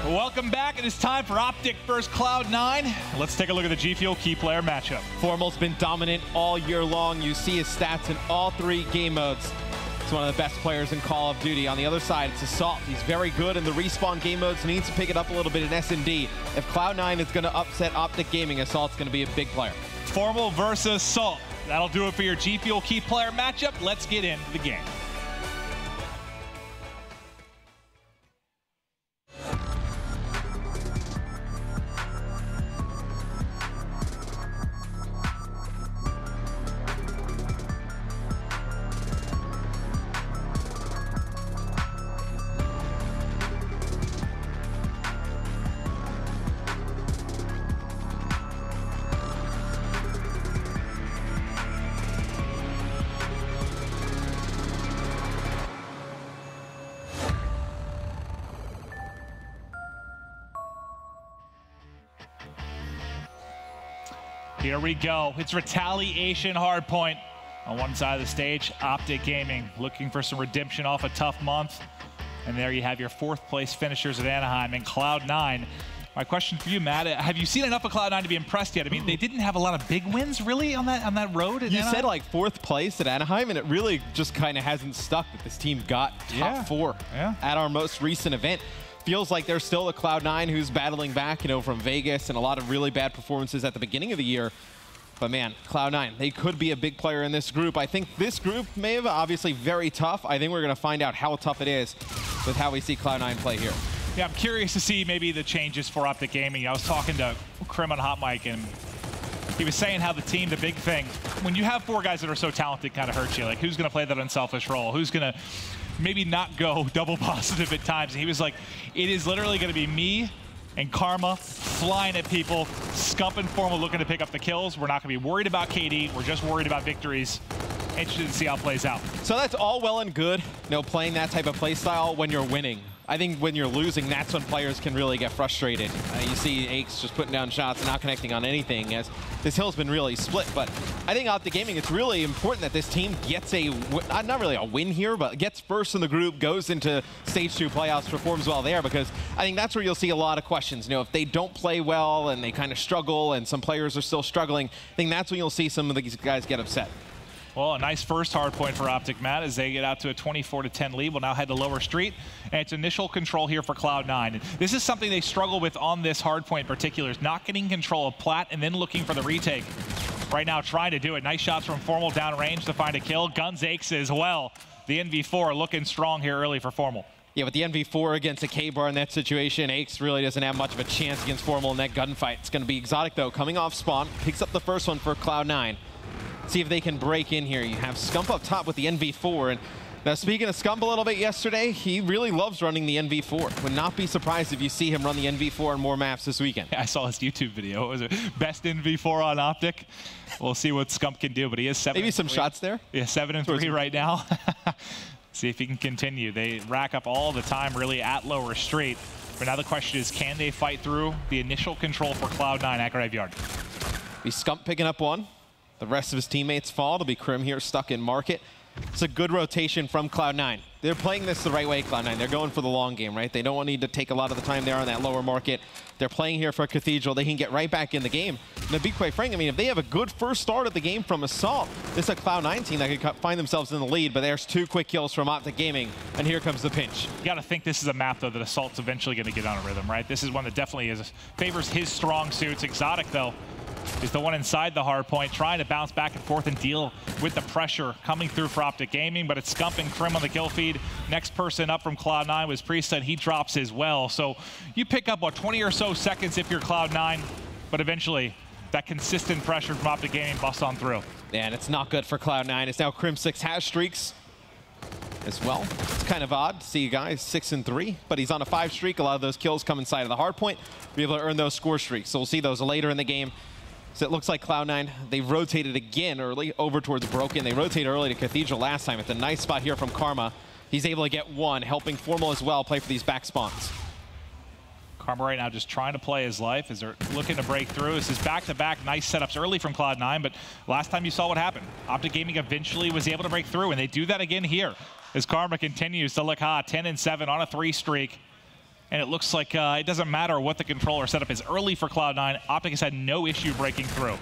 Welcome back. It is time for OpTic vs. Cloud9. Let's take a look at the G Fuel key player matchup. Formal's been dominant all year long. You see his stats in all 3 game modes. He's one of the best players in Call of Duty. On the other side, it's Assault. He's very good in the respawn game modes and needs to pick it up a little bit in S&D. If Cloud9 is going to upset OpTic Gaming, Assault's going to be a big player. Formal versus Assault. That'll do it for your G Fuel key player matchup. Let's get into the game. Here we go. It's Retaliation Hardpoint. On one side of the stage, OpTic Gaming looking for some redemption off a tough month. And there you have your 4th place finishers at Anaheim and Cloud9. My question for you, Matt, have you seen enough of Cloud9 to be impressed yet? I mean, they didn't have a lot of big wins, really, on that road at Anaheim? You said like 4th place at Anaheim, and it really just kind of hasn't stuck that this team got top 4 at our most recent event. Feels like there's still a Cloud9 who's battling back, from Vegas and a lot of really bad performances at the beginning of the year. But man, Cloud9, they could be a big player in this group. I think this group may have obviously very tough. I think we're going to find out how tough it is with how we see Cloud9 play here. Yeah, I'm curious to see maybe the changes for OpTic Gaming. I was talking to Krim on Hot Mic, and he was saying how the team, the big thing, when you have 4 guys that are so talented, kind of hurts you. Like, who's going to play that unselfish role? Who's going to maybe not go double positive at times? And he was like, it is literally going to be me and Karma flying at people, Scump and Formal looking to pick up the kills. We're not going to be worried about KD. We're just worried about victories. Interested to see how it plays out. So that's all well and good, playing that type of play style when you're winning. I think when you're losing, that's when players can really get frustrated. You see Aches just putting down shots and not connecting on anything, as this hill's been really split. But I think OpTic Gaming, it's really important that this team gets not really a win here, but gets first in the group, goes into Stage 2 playoffs, performs well there, because I think that's where you'll see a lot of questions. If they don't play well and they kind of struggle and some players are still struggling, I think that's when you'll see some of these guys get upset. Well, a nice first hard point for OpTic, Matt, as they get out to a 24-10 lead. We'll now head to Lower Street, and it's initial control here for Cloud9. And this is something they struggle with on this hard point in particular, is not getting control of Plat and then looking for the retake. Right now, trying to do it. Nice shots from Formal downrange to find a kill. Guns Aches as well. The NV4 looking strong here early for Formal. Yeah, with the NV4 against a K-bar in that situation, Aches really doesn't have much of a chance against Formal in that gunfight. It's going to be Exotic, though, coming off spawn. Picks up the first one for Cloud9. See if they can break in here. You have Scump up top with the NV4. And now, speaking of Scump a little bit yesterday, he really loves running the NV4. Would not be surprised if you see him run the NV4 on more maps this weekend. Yeah, I saw his YouTube video. It was best NV4 on OpTic. We'll see what Scump can do, but he is 7-3. Maybe some shots there? Yeah, 7-3 right now. See if he can continue. They rack up all the time, really, at Lower Street. But now the question is, can they fight through the initial control for Cloud9 at Graveyard? Be Scump picking up one. The rest of his teammates fall. It'll be Krim here stuck in market. It's a good rotation from Cloud9. They're playing this the right way, Cloud9. They're going for the long game, right? They don't need to take a lot of the time there on that lower market. They're playing here for Cathedral. They can get right back in the game. And to be quite frank, I mean, if they have a good first start of the game from Assault, this is a Cloud9 team that could find themselves in the lead, but there's 2 quick kills from OpTic Gaming, and here comes the pinch. You got to think this is a map, though, that Assault's eventually going to get on a rhythm, right? This is one that definitely favors his strong suits. Exotic, though, is the one inside the hard point, trying to bounce back and forth and deal with the pressure coming through for OpTic Gaming, but it's Scump and Krim on the kill feed. Next person up from Cloud9 was Priesthood. He drops as well. So you pick up, what, 20 or so seconds if you're Cloud9, but eventually that consistent pressure from OpTic Gaming busts on through. Yeah, and it's not good for Cloud9. It's now Krim 6 has streaks as well. It's kind of odd to see guys 6-3, but he's on a 5 streak. A lot of those kills come inside of the hard point. Be able to earn those score streaks. So we'll see those later in the game. So it looks like Cloud9, they've rotated again early over towards Broken. They rotated early to Cathedral last time. It's a nice spot here from Karma. He's able to get one, helping Formal as well play for these back spawns. Karma right now just trying to play his life as they're looking to break through. This is back-to-back nice setups early from Cloud9, but last time you saw what happened. OpTic Gaming eventually was able to break through, and they do that again here as Karma continues to look hot. 10-7 on a 3 streak. And it looks like it doesn't matter what the controller setup is early for Cloud9. OpTic has had no issue breaking through.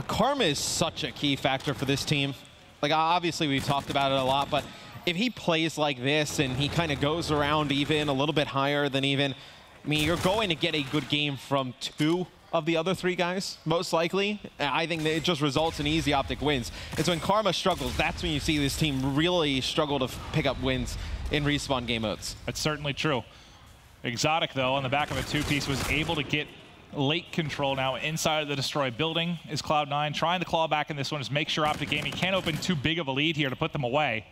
Karma is such a key factor for this team. Like, obviously, we've talked about it a lot, but if he plays like this and he kind of goes around even, a little bit higher than even, I mean, you're going to get a good game from 2 of the other 3 guys, most likely. I think that it just results in easy OpTic wins. It's when Karma struggles, that's when you see this team really struggle to pick up wins in respawn game modes. That's certainly true. Exotic, though, on the back of a 2-piece, was able to get late control now inside of the destroyed building. Is Cloud9 trying to claw back in this one, is make sure OpTic Gaming can't open too big of a lead here to put them away.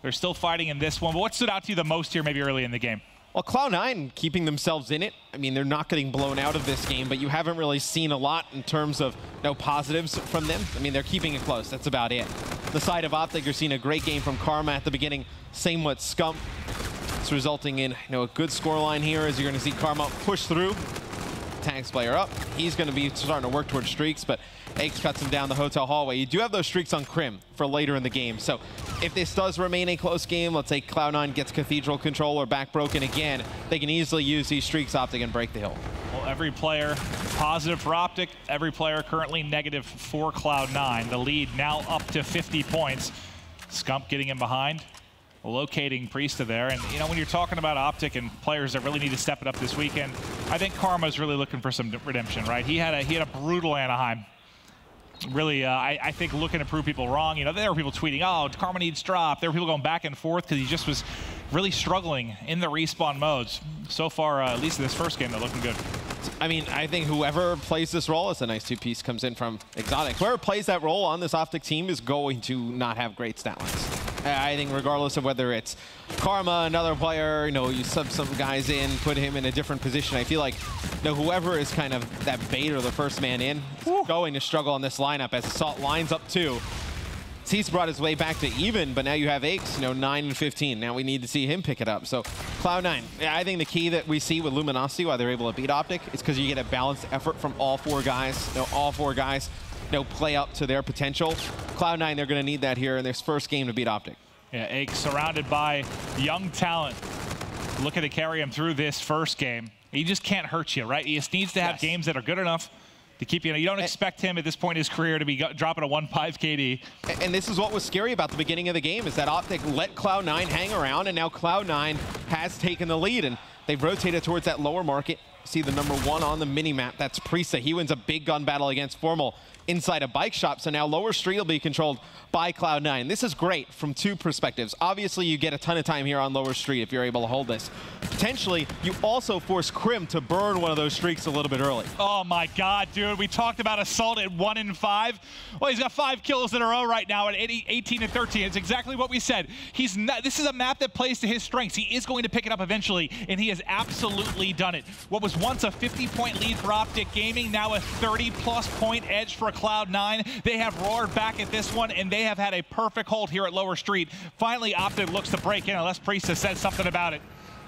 They're still fighting in this one, but what stood out to you the most here maybe early in the game? Well, Cloud9 keeping themselves in it. I mean, they're not getting blown out of this game, but you haven't really seen a lot in terms of positives from them. I mean, they're keeping it close. That's about it. The side of OpTic, you're seeing a great game from Karma at the beginning. Same with Scump. It's resulting in a good scoreline here as you're going to see Karma push through. Tags player up. He's going to be starting to work towards streaks, but Aches cuts him down the hotel hallway. You do have those streaks on Crim for later in the game. So if this does remain a close game, let's say Cloud9 gets Cathedral control or back broken again, they can easily use these streaks OpTic and break the hill. Well, every player positive for OpTic, every player currently negative for Cloud9. The lead now up to 50 points. Scump getting in behind, locating Priesta there. And when you're talking about OpTic and players that really need to step it up this weekend, I think Karma's really looking for some redemption, right? He had a brutal Anaheim. Really, I think looking to prove people wrong. There were people tweeting, oh, Karma needs drop. There were people going back and forth because he just was really struggling in the respawn modes. So far, at least in this first game, they're looking good. I mean, I think whoever plays this role as a nice 2-piece comes in from Exotic. Whoever plays that role on this OpTic team is going to not have great stat lines. I think regardless of whether it's Karma, another player, you sub some guys in, put him in a different position. I feel like whoever is kind of that bait or the first man in is going to struggle on this lineup as Assault lines up 2. He's brought his way back to even, but now you have Aches, 9 and 15. Now we need to see him pick it up. So Cloud9, I think the key that we see with Luminosity, why they're able to beat OpTic, is because you get a balanced effort from all 4 guys. All 4 guys play up to their potential. Cloud9, they're going to need that here in this first game to beat OpTic. Yeah, Aches surrounded by young talent, looking to carry him through this first game. He just can't hurt you, right? He just needs to have games that are good enough to keep you don't expect him at this point in his career to be dropping a 1.5 KD. And this is what was scary about the beginning of the game, is that OpTic let Cloud9 hang around, and now Cloud9 has taken the lead, and they've rotated towards that lower market. See the number 1 on the mini-map, that's Priesta. He wins a big gun battle against Formal inside a bike shop, so now lower street will be controlled by Cloud9. This is great from 2 perspectives. Obviously, you get a ton of time here on lower street if you're able to hold this. Potentially, you also force Crim to burn one of those streaks a little bit early. Oh my God, dude. We talked about Assault at 1 and 5. Well, he's got 5 kills in a row right now at 18 and 13. It's exactly what we said. This is a map that plays to his strengths. He is going to pick it up eventually, and he has absolutely done it. What was once a 50-point lead for OpTic Gaming, now a 30-plus point edge for Cloud9. They have roared back at this one, and they have had a perfect hold here at lower street. Finally, OpTic looks to break in unless Priesta says something about it.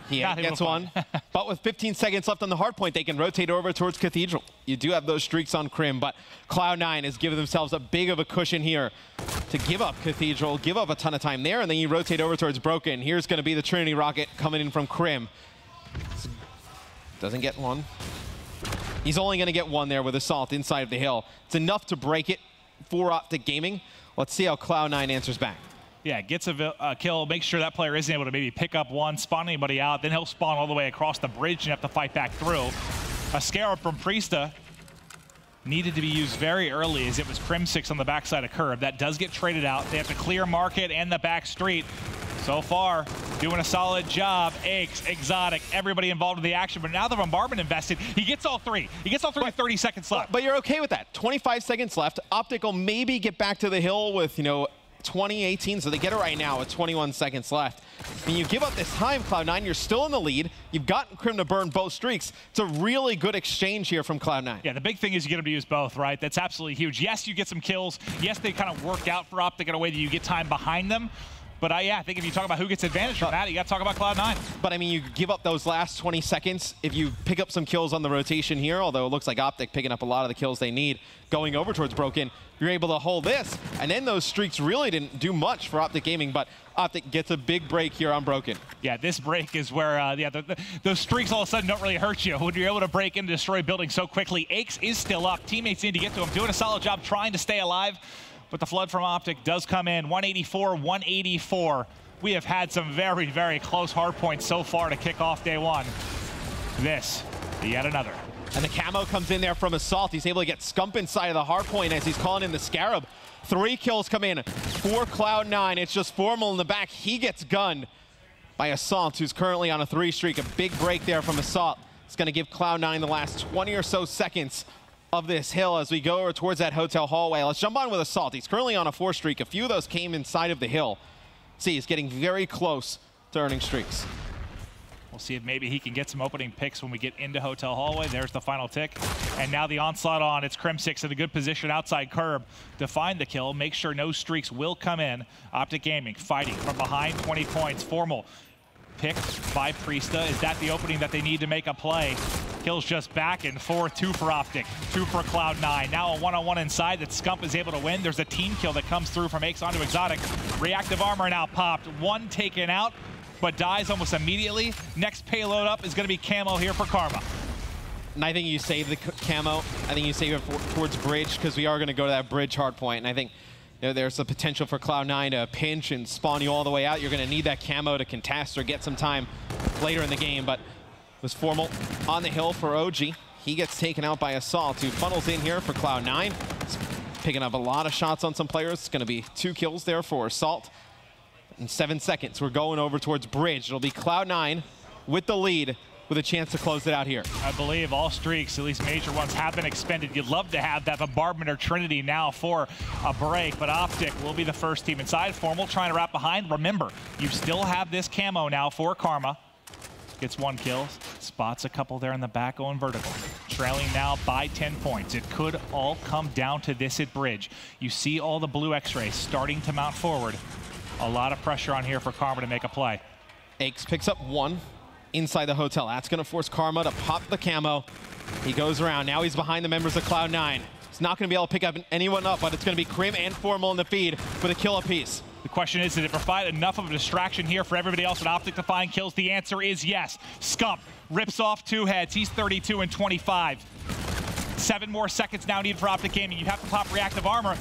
He gets one. But with 15 seconds left on the hard point, they can rotate over towards Cathedral. You do have those streaks on Crim, but Cloud9 has given themselves a big of a cushion here to give up Cathedral, give up a ton of time there, and then you rotate over towards Broken. Here's going to be the Trinity Rocket coming in from Crim. Doesn't get one. He's only going to get one there with Assault inside of the hill. It's enough to break it for OpTic Gaming. Let's see how Cloud9 answers back. Yeah, gets a kill, makes sure that player isn't able to maybe pick up one, spawn anybody out, then he'll spawn all the way across the bridge and you have to fight back through. A Scarab from Priesta needed to be used very early as it was Crim6 on the backside of Curve. That does get traded out. They have to clear market and the back street. So far, doing a solid job. Aches, Exotic, everybody involved in the action. But now the bombardment invested. He gets all 3. He gets all 3 with 30 seconds left. But you're okay with that. 25 seconds left. OpTic will maybe get back to the hill with, 20-18, so they get it right now with 21 seconds left. When you give up this time, Cloud9, you're still in the lead. You've gotten Crim to burn both streaks. It's a really good exchange here from Cloud9. Yeah, the big thing is you get them to use both, right? That's absolutely huge. Yes, you get some kills. Yes, they kind of work out for OpTic in a way that you get time behind them. But yeah, I think if you talk about who gets advantage from that, you got to talk about Cloud9. But I mean, you give up those last 20 seconds. If you pick up some kills on the rotation here, although it looks like OpTic picking up a lot of the kills they need going over towards Broken, you're able to hold this. And then those streaks really didn't do much for OpTic Gaming, but OpTic gets a big break here on Broken. Yeah, this break is where those streaks all of a sudden don't really hurt you when you're able to break in and destroy buildings so quickly. Aches is still up. Teammates need to get to him, doing a solid job trying to stay alive. But the flood from OpTic does come in. 184, 184. We have had some very, very close hard points so far to kick off day one. This, yet another. And the camo comes in there from Assault. He's able to get Scump inside of the hard point as he's calling in the Scarab. 3 kills come in for Cloud9. It's just Formal in the back. He gets gunned by Assault, who's currently on a 3 streak. A big break there from Assault. It's going to give Cloud9 the last 20 or so seconds of this hill as we go towards that hotel hallway. Let's jump on with Assault. He's currently on a 4 streak. A few of those came inside of the hill. See, he's getting very close to earning streaks. We'll see if maybe he can get some opening picks when we get into hotel hallway. There's the final tick. And now the onslaught on. It's Crim6 in a good position outside curb to find the kill. Make sure no streaks will come in. OpTic Gaming fighting from behind, 20 points. Formal picked by Priesta. Is that the opening that they need to make a play? Kills just back and forth. 2 for OpTic, 2 for Cloud9. Now a one-on-one inside that Scump is able to win. There's a team kill that comes through from Aches onto Exotic. Reactive armor now popped. 1 taken out, but dies almost immediately. Next payload up is going to be Camo here for Karma. And I think you save the camo. I think you save it towards bridge because we are going to go to that bridge hard point. And I think there's the potential for Cloud9 to pinch and spawn you all the way out. You're going to need that camo to contest or get some time later in the game. But it was Formal on the hill for OG. He gets taken out by Assault, who funnels in here for Cloud9. He's picking up a lot of shots on some players. It's going to be 2 kills there for Assault. In 7 seconds, we're going over towards bridge. It'll be Cloud9 with the lead, with a chance to close it out here. I believe all streaks, at least major ones, have been expended. You'd love to have that bombardment or Trinity now for a break, but OpTic will be the first team inside. Formal trying to wrap behind. Remember, you still have this camo now for Karma. Gets 1 kill, spots a couple there in the back going vertical. Trailing now by 10 points. It could all come down to this at bridge. You see all the blue X-rays starting to mount forward. A lot of pressure on here for Karma to make a play. Aches picks up 1 inside the hotel. That's going to force Karma to pop the camo. He goes around. Now he's behind the members of Cloud9. He's not going to be able to pick up anyone up, but it's going to be Crim and Formal in the feed with a kill apiece. The question is, did it provide enough of a distraction here for everybody else at OpTic to find kills? The answer is yes. Scump rips off 2 heads. He's 32 and 25. 7 more seconds now needed for OpTic Gaming. You have to pop reactive armor.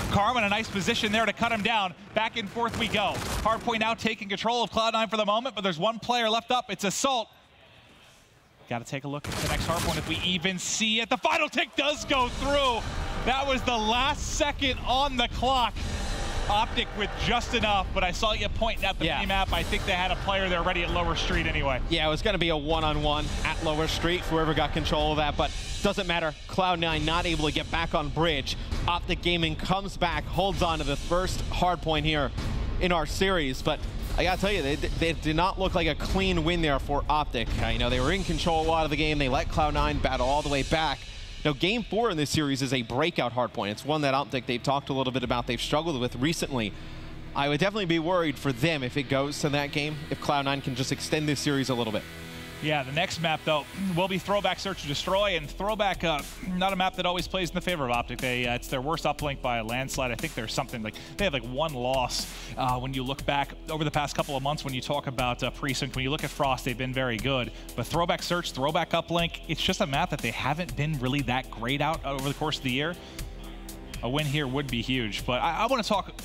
Karma in a nice position there to cut him down. Back and forth we go. Hardpoint now taking control of Cloud9 for the moment, but there's 1 player left up. It's Assault. Got to take a look at the next hardpoint if we even see it. The final tick does go through. That was the last second on the clock. OpTic with just enough, but I saw you pointing at the map. I think they had a player there ready at Lower Street anyway. Yeah, it was going to be a one-on-one at Lower Street, whoever got control of that, but doesn't matter. Cloud9 not able to get back on bridge. OpTic Gaming comes back, holds on to the first hard point here in our series, but I gotta tell you, they did not look like a clean win there for OpTic. They were in control a lot of the game. They let Cloud9 battle all the way back. Game 4 in this series is a breakout hardpoint. It's one that OpTic they've talked a little bit about, they've struggled with recently. I would definitely be worried for them if it goes to that game, if Cloud9 can just extend this series a little bit. Yeah, the next map, though, will be Throwback Search and Destroy, and Throwback, not a map that always plays in the favor of OpTic. It's their worst uplink by a landslide. I think there's something like, they have like 1 loss when you look back over the past couple of months when you talk about Precinct. When you look at Frost, they've been very good. But Throwback Search, Throwback uplink, it's just a map that they haven't been really that great out over the course of the year. A win here would be huge, but I want to talk,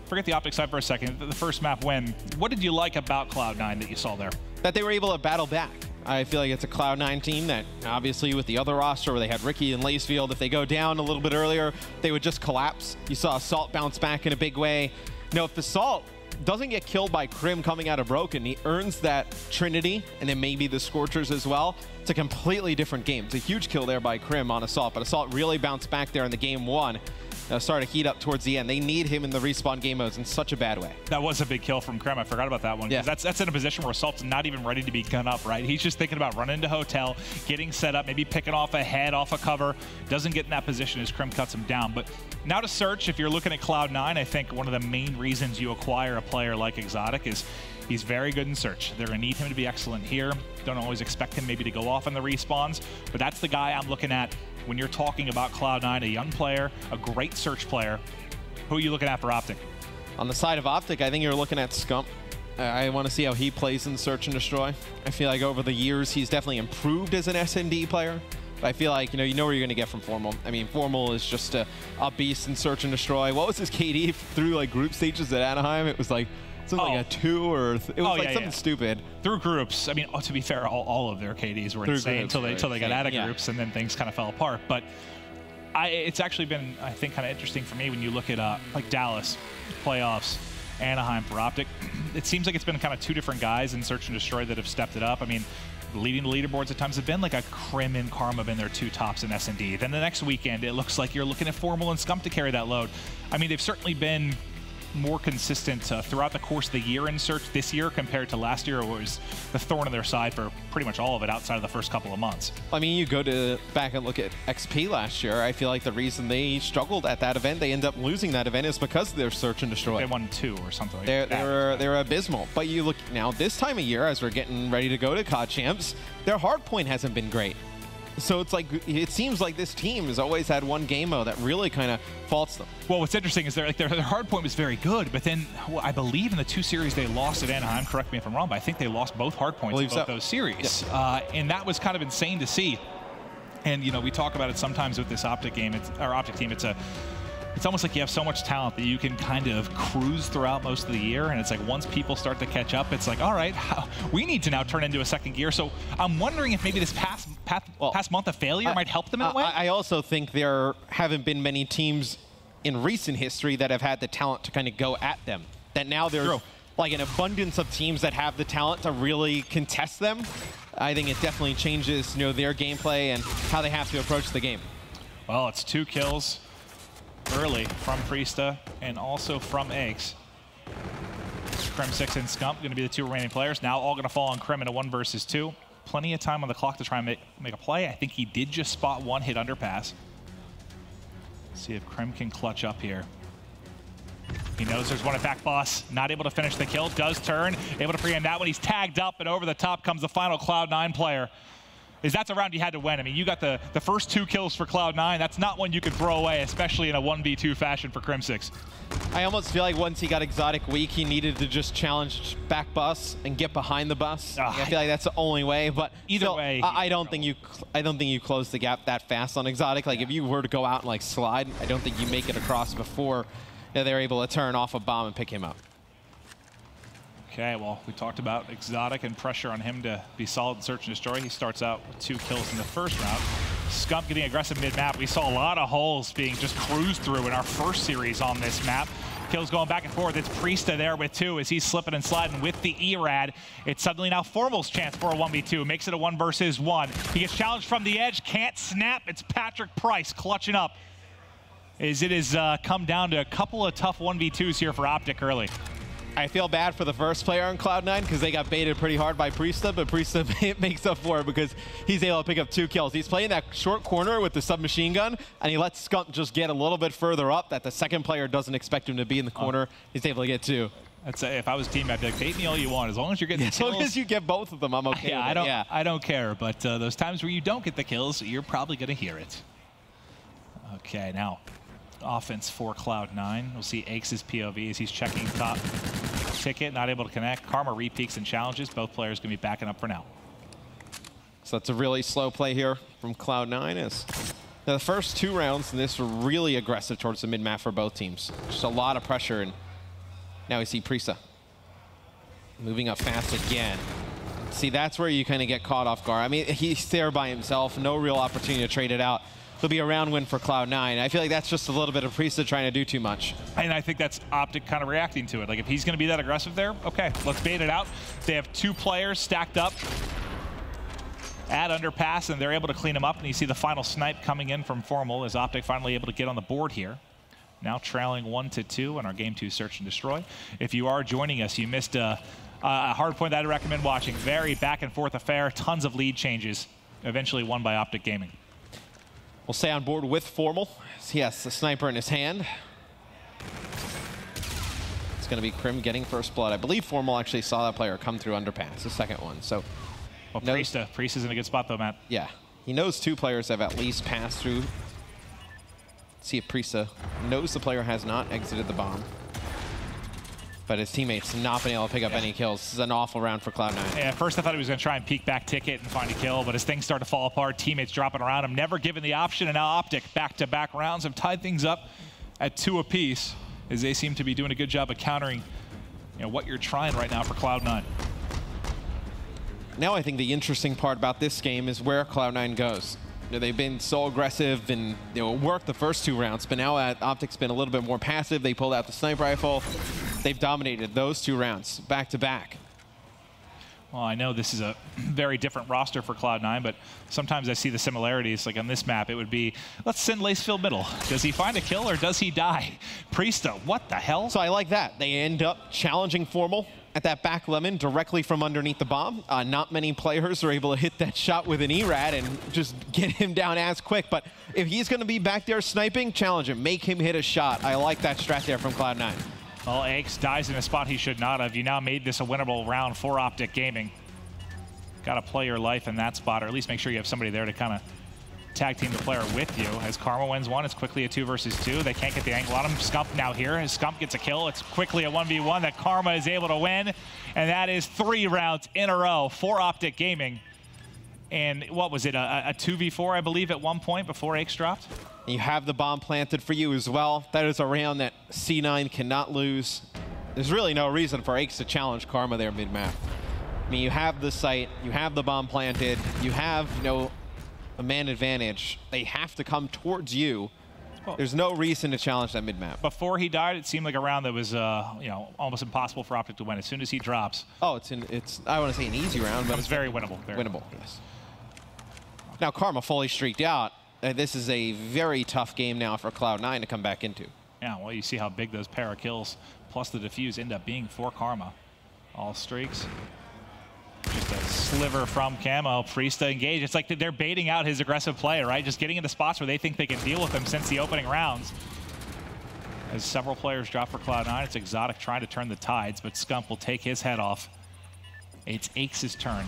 forget the OpTic side for a second, the first map win. What did you like about Cloud9 that you saw there? That they were able to battle back. I feel like it's a Cloud9 team that, obviously, with the other roster where they had Ricky and Lacefield, if they go down a little bit earlier, they would just collapse. You saw Assault bounce back in a big way. If Assault doesn't get killed by Crim coming out of Broken, he earns that Trinity and then maybe the Scorchers as well. It's a completely different game. It's a huge kill there by Crim on Assault, but Assault really bounced back there in the game 1. start to heat up towards the end. They need him in the respawn game modes in such a bad way. That was a big kill from Krem. I forgot about that one. Yeah. That's in a position where Assault's not even ready to be gun up, right? He's just thinking about running into hotel, getting set up, maybe picking off a head off a cover. Doesn't get in that position as Krem cuts him down. But now to Search, if you're looking at Cloud9, I think one of the main reasons you acquire a player like Exotic is he's very good in Search. They're going to need him to be excellent here. Don't always expect him maybe to go off in the respawns, but that's the guy I'm looking at when you're talking about Cloud9, a young player, a great Search player. Who are you looking at for OpTic? On the side of OpTic, I think you're looking at Scump. I want to see how he plays in Search and Destroy. I feel like over the years, he's definitely improved as an SND player. But I feel like, you know where you're going to get from Formal. I mean, Formal is just a beast in Search and Destroy. What was his KD through like group stages at Anaheim? It was like something like a 2 or it was like something stupid. Through groups. I mean, to be fair, all of their KDs were insane until they got out of groups, and then things kind of fell apart. But it's actually been, I think, kind of interesting for me when you look at like Dallas playoffs, Anaheim for OpTic. It seems like it's been kind of two different guys in Search and Destroy that have stepped it up. I mean, leading the leaderboards at times have been like a Krim and Karma been their two tops in S&D. Then the next weekend, it looks like you're looking at Formal and Scump to carry that load. I mean, they've certainly been more consistent throughout the course of the year in Search this year compared to last year, where it was the thorn in their side for pretty much all of it outside of the first couple of months. I mean, you go back and look at XP last year, I feel like the reason they struggled at that event, they end up losing that event, is because of their Search and Destroy. They won 2 or something like that. They were abysmal. But you look now, this time of year, as we're getting ready to go to COD Champs, their hardpoint hasn't been great. So it's like, it seems like this team has always had one game mode that really kind of faults them. Well, what's interesting is their hardpoint was very good, but then I believe in the 2 series they lost at Anaheim, correct me if I'm wrong, but I think they lost both hardpoints in both those series. Yeah. And that was kind of insane to see. And, we talk about it sometimes with this OpTic game, OpTic team, it's almost like you have so much talent that you can kind of cruise throughout most of the year, and it's like once people start to catch up, it's like, all right, we need to now turn into a second gear. So I'm wondering if maybe this past month of failure might help them in a way? I also think there haven't been many teams in recent history that have had the talent to kind of go at them. That now there's like an abundance of teams that have the talent to really contest them. I think it definitely changes their gameplay and how they have to approach the game. Well, it's 2 kills early from Priesta and also from Eggs. Crim6 and Scump going to be the 2 remaining players. Now all going to fall on Krim in a 1 versus 2. Plenty of time on the clock to try and make a play. I think he did just spot 1 hit underpass. See if Krim can clutch up here. He knows there's one at back boss. Not able to finish the kill. Does turn. Able to pre-aim that one. He's tagged up, and over the top comes the final Cloud9 player. That's a round you had to win. I mean, you got the first 2 kills for Cloud9. That's not one you could throw away, especially in a 1v2 fashion for Crim6. I almost feel like once he got Exotic weak, he needed to just challenge back bus and get behind the bus. I feel like that's the only way. But either way, I don't think you close the gap that fast on Exotic. Like if you were to go out and like slide, I don't think you make it across before they're able to turn off a bomb and pick him up. Okay, well, we talked about Exotic and pressure on him to be solid in Search and Destroy. He starts out with 2 kills in the first round. Scump getting aggressive mid-map. We saw a lot of holes being just cruised through in our first series on this map. Kills going back and forth. It's Priesta there with 2 as he's slipping and sliding with the ERAD. It's suddenly now Formal's chance for a 1v2. Makes it a 1 versus 1. He gets challenged from the edge. Can't snap. It's Patrick Price clutching up. As it has come down to a couple of tough 1v2s here for OpTic early. I feel bad for the first player on Cloud9 because they got baited pretty hard by Priesta, but Priesta makes up for it because he's able to pick up 2 kills. He's playing that short corner with the submachine gun, and he lets Scump just get a little bit further up that the second player doesn't expect him to be in the corner. He's able to get 2. I'd say if I was team, I'd be like, bait me all you want. As long as you're getting the kills. As long as you get both of them, I'm okay with it. I don't care, but those times where you don't get the kills, you're probably going to hear it. Okay, now offense for Cloud9. We'll see Aches' POV as he's checking top ticket, not able to connect. Karma repeaks and challenges. Both players going to be backing up for now. So that's a really slow play here from Cloud9. Now the first 2 rounds in this were really aggressive towards the mid-map for both teams. Just a lot of pressure, and now we see Priesta moving up fast again. See, that's where you kind of get caught off guard. I mean, he's there by himself. No real opportunity to trade it out. It'll be a round win for Cloud9. I feel like that's just a little bit of Priesta trying to do too much. And I think that's OpTic kind of reacting to it. Like, if he's going to be that aggressive there, okay, let's bait it out. They have 2 players stacked up at underpass, and they're able to clean him up. And you see the final snipe coming in from Formal as OpTic finally able to get on the board here. now trailing 1-2 in our Game 2 Search and Destroy. If you are joining us, you missed a hard point that I'd recommend watching. Very back and forth affair, tons of lead changes, eventually won by OpTic Gaming. We'll stay on board with Formal. He has the sniper in his hand. It's going to be Crim getting first blood. I believe Formal actually saw that player come through underpass, the second one. So, well, Priest is in a good spot though, Matt. Yeah, he knows 2 players have at least passed through. See if Priesta knows the player has not exited the bomb, but his teammates not been able to pick up any kills. This is an awful round for Cloud9. Yeah, at first I thought he was going to try and peek back ticket and find a kill, but as things start to fall apart, teammates dropping around him, never given the option, and now OpTic back-to-back rounds have tied things up at 2 apiece, as they seem to be doing a good job of countering what you're trying right now for Cloud9. Now I think the interesting part about this game is where Cloud9 goes. They've been so aggressive and worked the first 2 rounds, but now OpTic's been a little bit more passive. They pulled out the sniper rifle. They've dominated those 2 rounds back to back. Well, I know this is a very different roster for Cloud9, but sometimes I see the similarities. Like on this map, it would be, let's send Lacefield middle. Does he find a kill or does he die? Priesta, what the hell? So I like that. They end up challenging Formal at that back lemon directly from underneath the bomb. Not many players are able to hit that shot with an ERAD and just get him down as quick. But if he's going to be back there sniping, challenge him. Make him hit a shot. I like that strat there from Cloud9. Well, Aix dies in a spot he should not have. You now made this a winnable round for OpTic Gaming. Got to play your life in that spot, or at least make sure you have somebody there to kind of tag team the player with you. As Karma wins one, it's quickly a 2 versus 2. They can't get the angle on him. Scump now here. As Scump gets a kill, it's quickly a 1v1 that Karma is able to win. And that is 3 rounds in a row for OpTic Gaming. And what was it, a 2v4, I believe, at one point before Aix dropped? You have the bomb planted for you as well. That is a round that C9 cannot lose. There's really no reason for Aix to challenge Karma there mid-map. I mean, you have the site, you have the bomb planted, you have, a man advantage. They have to come towards you. Well, there's no reason to challenge that mid-map. Before he died, it seemed like a round that was, almost impossible for OpTic to win. As soon as he drops. Oh, it's I want to say an easy round, but it's very winnable. Winnable, yes. Now Karma fully streaked out. This is a very tough game now for Cloud9 to come back into. Yeah, well, you see how big those pair of kills plus the defuse end up being for Karma. All streaks. Just a sliver from Camo. Priesta engage. It's like they're baiting out his aggressive play, right? Just getting into spots where they think they can deal with him since the opening rounds. As several players drop for Cloud9, it's Exotic trying to turn the tides, but Scump will take his head off. It's Aix's turn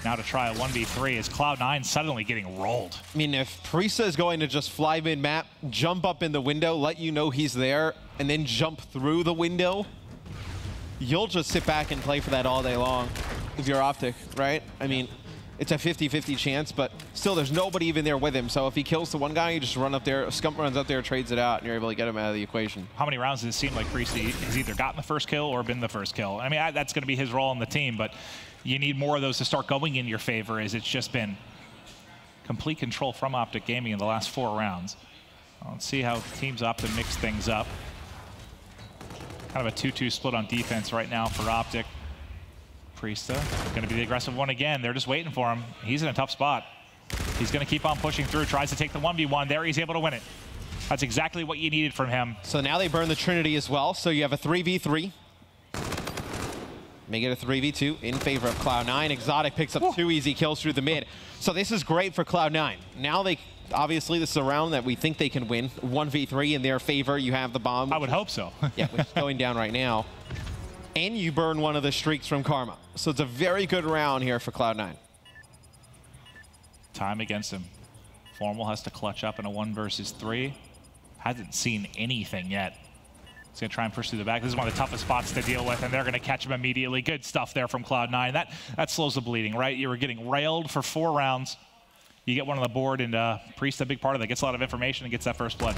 now to try a 1v3 as Cloud9 suddenly getting rolled. I mean, if Priesta is going to just fly mid-map, jump up in the window, let you know he's there, and then jump through the window, you'll just sit back and play for that all day long if you're OpTic, right? I mean, it's a 50-50 chance, but still there's nobody even there with him. So if he kills the one guy, you just run up there, Scump runs up there, trades it out, and you're able to get him out of the equation. How many rounds does it seem like Priesta has either gotten the first kill or been the first kill? I mean, that's going to be his role on the team, but you need more of those to start going in your favor, as it's just been complete control from OpTic Gaming in the last 4 rounds. Let's see how teams opt to mix things up. Kind of a 2-2 split on defense right now for OpTic. Priesta going to be the aggressive one again. They're just waiting for him. He's in a tough spot. He's going to keep on pushing through, tries to take the 1v1. There, he's able to win it. That's exactly what you needed from him. So now they burn the Trinity as well. So you have a 3v3. Make it a 3v2 in favor of Cloud9. Exotic picks up 2 easy kills through the mid. So this is great for Cloud9. Now they, obviously this is a round that we think they can win. 1v3 in their favor. You have the bomb. I would hope so. Yeah, which is going down right now. And you burn one of the streaks from Karma. So it's a very good round here for Cloud9. Time against him. Formal has to clutch up in a 1 versus 3. Hasn't seen anything yet. He's going to try and push through the back. This is one of the toughest spots to deal with, and they're going to catch him immediately. Good stuff there from Cloud9. That slows the bleeding, right? You were getting railed for 4 rounds. You get one on the board, and Priest, a big part of that, gets a lot of information and gets that first blood.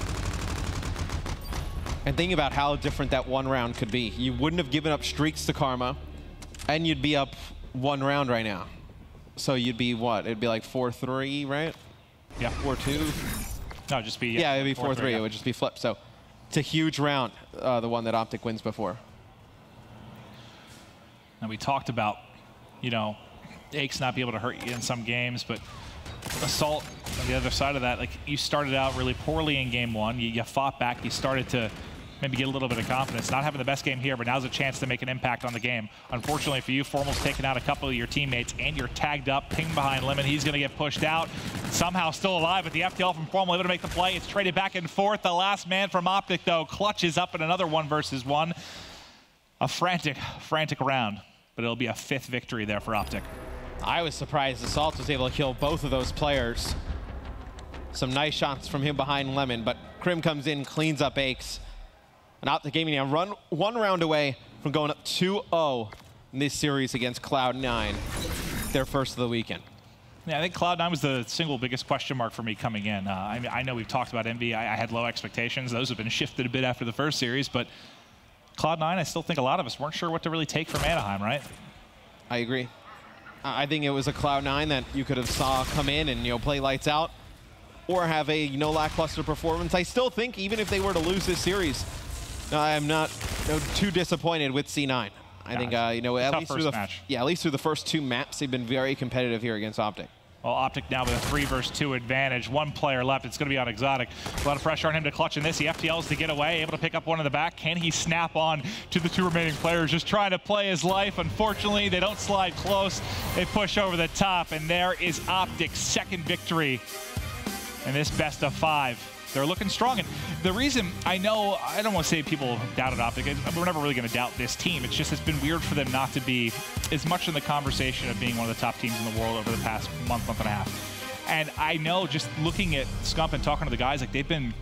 And think about how different that 1 round could be. You wouldn't have given up streaks to Karma, and you'd be up 1 round right now. So you'd be what? It'd be like 4-3, right? Yeah. 4-2? No, it'd just be... Yeah, it'd be 4-3. It would just be flipped. So it's a huge round, the one that OpTic wins before. And we talked about, Aix not be able to hurt you in some games, but Assault on the other side of that, like you started out really poorly in game one. You fought back. You started to maybe get a little bit of confidence. Not having the best game here, but now's a chance to make an impact on the game. Unfortunately for you, Formal's taken out a couple of your teammates, and you're tagged up, ping behind Lemon. He's going to get pushed out. Somehow still alive, but the FTL from Formal able to make the play. It's traded back and forth. The last man from OpTic, though, clutches up in another 1 versus 1. A frantic round, but it'll be a 5th victory there for OpTic. I was surprised Assault was able to kill both of those players. Some nice shots from him behind Lemon, but Krim comes in, cleans up Aches. And OpTic Gaming now run 1 round away from going up 2-0 in this series against Cloud9, their first of the weekend. Yeah, I think Cloud9 was the single biggest question mark for me coming in. I know we've talked about Envy. I had low expectations. Those have been shifted a bit after the first series, but Cloud9, I still think a lot of us weren't sure what to really take from Anaheim, right? I agree. I think it was a Cloud9 that you could have saw come in and play lights out, or have a lackluster performance. I still think even if they were to lose this series, I'm not too disappointed with C9. I think at least through the first 2 maps, they've been very competitive here against OpTic. Well, OpTic now with a 3 versus 2 advantage. 1 player left. It's going to be on Exotic. A lot of pressure on him to clutch in this. He FTLs to get away, able to pick up 1 in the back. Can he snap on to the 2 remaining players? Just trying to play his life. Unfortunately, they don't slide close. They push over the top, and there is OpTic's 2nd victory in this best of 5. They're looking strong, and the reason I know, I don't want to say people doubted OpTic. We're never really going to doubt this team. It's just it's been weird for them not to be as much in the conversation of being one of the top teams in the world over the past month and a half. And I know just looking at Scump and talking to the guys, like they've been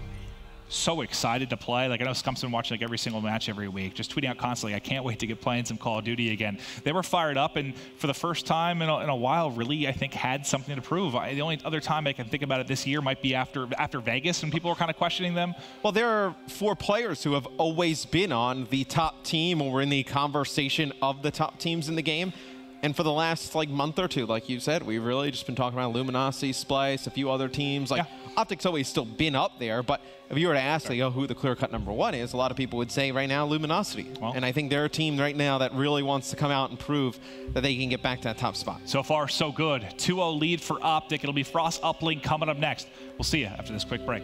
so excited to play. Like I know Scump's been watching like every single match every week, just tweeting out constantly, I can't wait to get playing some Call of Duty again. They were fired up, and for the first time in a while, really, I think had something to prove. The only other time I can think about it this year might be after Vegas, when people were kind of questioning them. Well, there are 4 players who have always been on the top team or in the conversation of the top teams in the game. And for the last month or 2, like you said, we've really just been talking about Luminosity, Splice, a few other teams. OpTic's always still been up there, but if you were to ask who the clear-cut #1 is, a lot of people would say right now Luminosity. Well, and I think they're a team right now that really wants to come out and prove that they can get back to that top spot. So far, so good. 2-0 lead for OpTic. It'll be Frost Uplink coming up next. We'll see you after this quick break.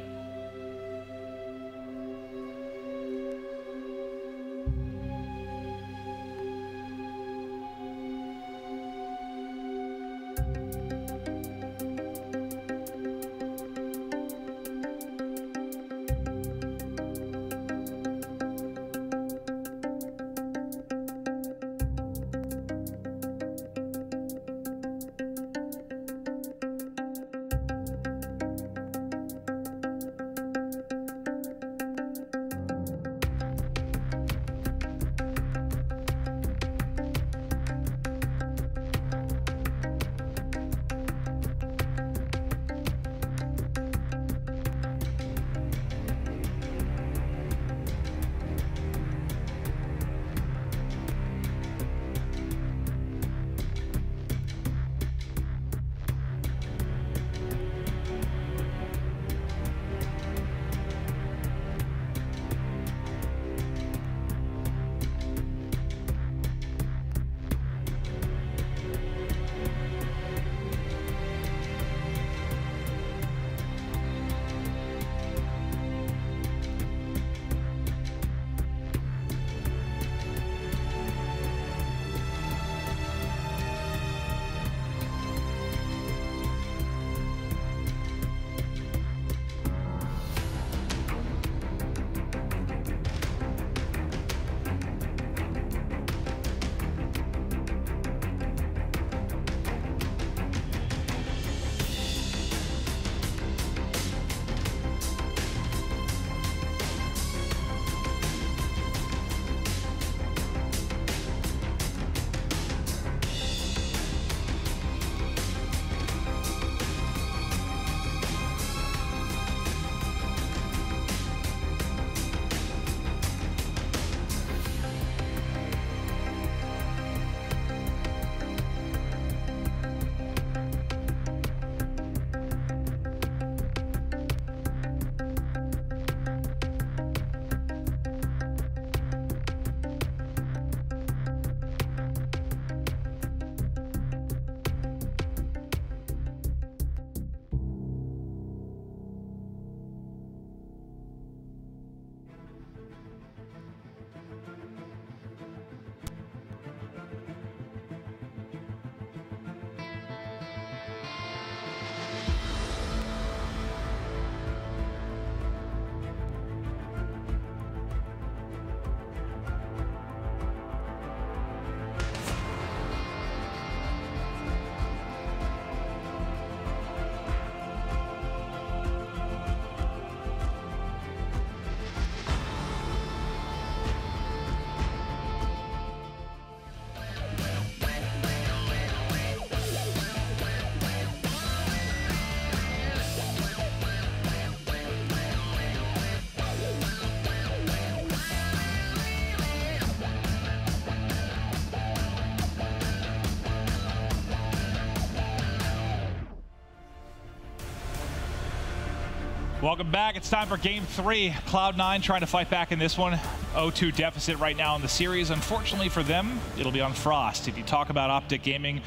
Welcome back. It's time for game 3. Cloud9 trying to fight back in this one. 0-2 deficit right now in the series. Unfortunately for them, it'll be on Frost. If you talk about OpTic Gaming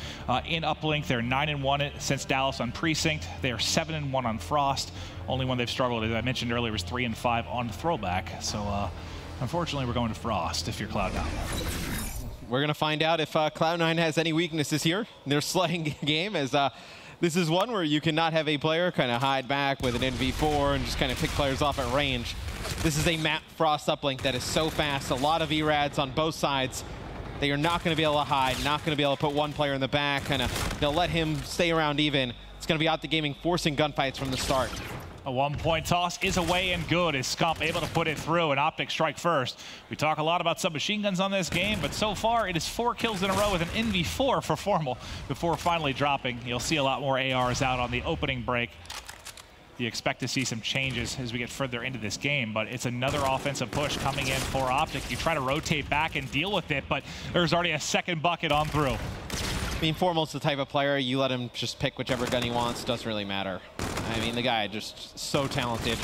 in Uplink, they're 9-1 since Dallas on Precinct. They are 7-1 on Frost. Only one they've struggled, as I mentioned earlier, was 3-5 on Throwback. So unfortunately, we're going to Frost if you're Cloud9. We're going to find out if Cloud9 has any weaknesses here in their slaying game, as this is one where you cannot have a player kind of hide back with an NV4 and just kind of pick players off at range. This is a map Frost uplink that is so fast, a lot of ERADs on both sides. They are not going to be able to hide, not going to be able to put one player in the back, kind of let him stay around even. It's going to be OpTic Gaming forcing gunfights from the start. A 1-point toss is away and good. Is Scump able to put it through, and OpTic strike first. We talk a lot about submachine guns on this game, but so far it is 4 kills in a row with an NV4 for Formal before finally dropping. You'll see a lot more ARs out on the opening break. You expect to see some changes as we get further into this game, but it's another offensive push coming in for OpTic. You try to rotate back and deal with it, but there's already a second bucket on through. I mean, Formal's the type of player, you let him just pick whichever gun he wants, doesn't really matter. I mean, the guy just so talented.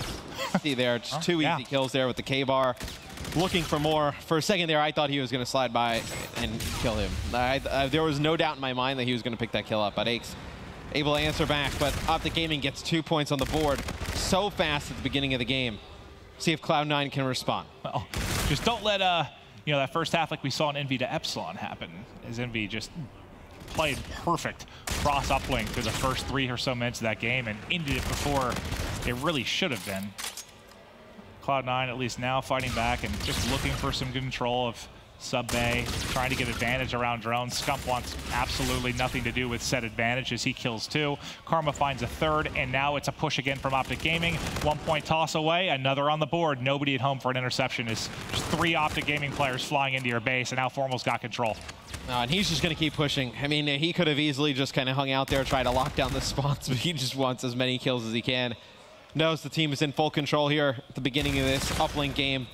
See there, just 2 easy kills there with the K-bar. Looking for more. For a second there, I thought he was going to slide by and kill him. There was no doubt in my mind that he was going to pick that kill up, but Aches able to answer back. But OpTic Gaming gets 2 points on the board so fast at the beginning of the game. See if Cloud9 can respond. Well, just don't let that first half like we saw in Envy to Epsilon happen, as Envy just played perfect cross uplink through the first 3 or so minutes of that game and ended it before it really should have been. Cloud9 at least now fighting back and just looking for some control of sub-bay, trying to get advantage around drones. Scump wants absolutely nothing to do with said advantage as he kills 2. Karma finds a 3rd, and now it's a push again from OpTic Gaming. 1-point toss away, another on the board. Nobody at home for an interception. Is just 3 OpTic Gaming players flying into your base, and now Formal's got control. And he's just going to keep pushing. I mean, he could have easily just kind of hung out there, tried to lock down the spawns, but he just wants as many kills as he can. Knows the team is in full control here at the beginning of this uplink game.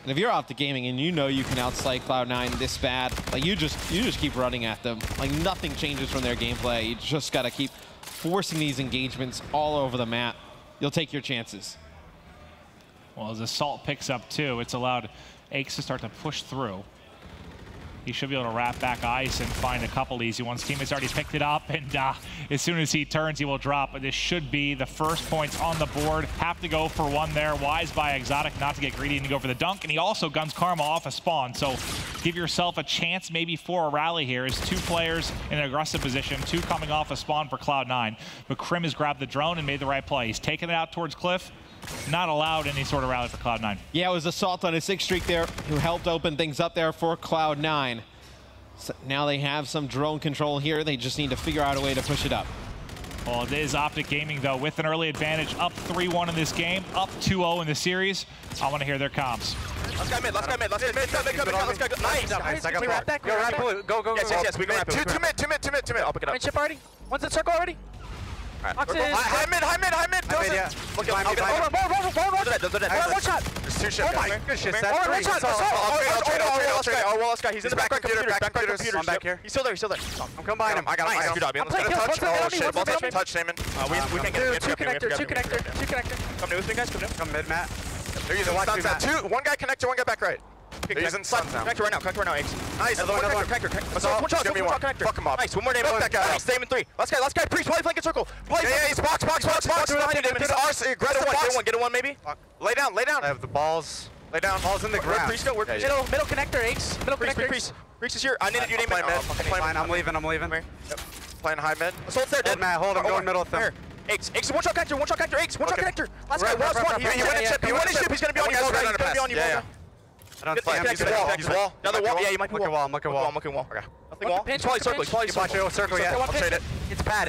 And if you're OpTic Gaming and you know you can outslay Cloud9 this bad, like you just keep running at them. Like nothing changes from their gameplay. You just got to keep forcing these engagements all over the map. You'll take your chances. Well, as Assault picks up 2, it's allowed Aches to start to push through. He should be able to wrap back ice and find a couple easy ones. Teammates already picked it up, and as soon as he turns, he will drop. But this should be the first points on the board. Have to go for one there. Wise by Exotic not to get greedy and to go for the dunk, and he also guns Karma off a spawn. So give yourself a chance maybe for a rally here. As 2 players in an aggressive position, 2 coming off a spawn for Cloud9. But Krim has grabbed the drone and made the right play. He's taken it out towards Cliff. Not allowed any sort of rally for Cloud9. Yeah, it was Assault on his 6th streak there who helped open things up there for Cloud9. So now they have some drone control here. They just need to figure out a way to push it up. Well, it is OpTic Gaming, though, with an early advantage, up 3-1 in this game, up 2-0 in the series. I want to hear their comms. Let's go mid, let's go mid, let's go. Nice. Can we wrap that? Yo, wrap blue. Go. Yes, we can wrap it. Two mid. I'll pick it up. Chip already? One's in circle already? High mid. Yeah. Look at One shot. There's 2 ships. Oh my good shit. One shot. I'll trade. He's in the back computer. I'm back here. He's still there. I'm coming behind him. I got him. I'm playing kills. Oh shit, ball touch, Damon. We can't get him. Two connector. Come new with me, guys. Come mid, Matt. They're using stuns out. 1 guy connector, 1 guy back right. They're using stuns now. Connector right now, Aches. Nice. Another one. Connector. Let's go. One shot connector. Fuck him up. Nice. One more Damon. Fuck that guy. Nice. Damon 3. Last guy. Priest. Play flank in circle. Yeah, he's box. Behind him. He's RC. Get a one, maybe. Lay down. I have the balls. Lay down. Balls in the ground. Where'd Priest go? Middle connector, Aches. Priest is here. I needed you, Damon. Fine, I'm leaving. Playing high mid. Assault's there, Dead Matt, hold him, going middle of them. Aches, one shot connector, Aches, one shot connector. Last guy, last one. He won his ship, he's gonna be on you, Volga. He's gonna be on you, Volga. I don't see him. He's wall. Another wall. Yeah, you might be wall. I'm looking wall. Okay. Nothing wall. He's probably circle. Circle, yeah. I'll trade it. It's Pat.